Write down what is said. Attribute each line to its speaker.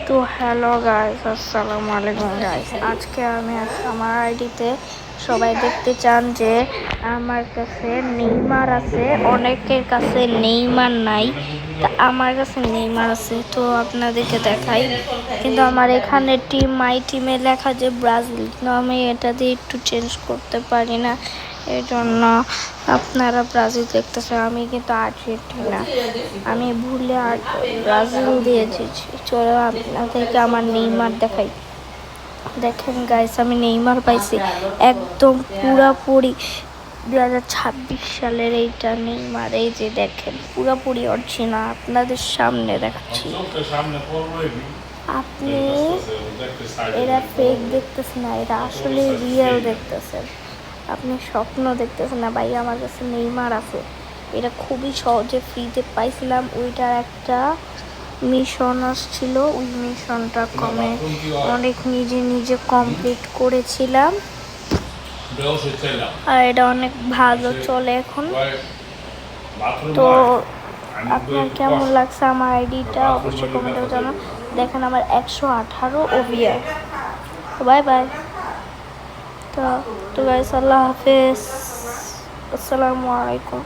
Speaker 1: তো hello guys, আসসালামু আলাইকুম গাইস। আজকে আমি আমার আইডিতে সবাই দেখতে চান যে আমার কাছে নেইমার আছে, অনেকের কাছে নেইমার নাই। তা আমার কাছে নেইমার আছে, তো আপনাদেরকে দেখাই। কিন্তু আমার এখানে মাই টিমে লেখা যে ব্রাজিল, কিন্তু আমি এটা দিয়ে একটু চেঞ্জ করতে পারি না, এই জন্য আপনারা ব্রাজিল দেখতেছেন। আমি কিন্তু আর্জেন্টিনা, আমি ভুলে আর ব্রাজিল দিয়েছি। চলো আপনাদেরকে আমার নেইমার দেখাই। দেখেন গাইস, আমি নেইমার পাইছি একদম পুরাপুরি 2026 সালের এইটা নেইমার। এই যে দেখেন, পুরাপুরি অরিজিনাল আপনাদের সামনে দেখাচ্ছি। আপনি এরা ফেক দেখতেছেন না, এটা আসলে রিয়েল দেখতেছেন। আপনি স্বপ্ন দেখতেছেন না ভাই, আমার কাছে নেইমার আছে। এটা খুবই সহজে ফ্রিতে পাইছিলাম। ওইটার একটা মিশন আসছিল, ওই মিশনটা অনেক নিজে কমপ্লিট করেছিলাম, আর এটা অনেক ভালো চলে এখন। তো আপনার কেমন লাগছে আমার আইডিটা অবশ্যই কমেন্টে জানান। দেখেন আমার 118 ওভিআর। Bye bye. তো গাইস, আল্লাহ হাফেজ, আসসালামু আলাইকুম।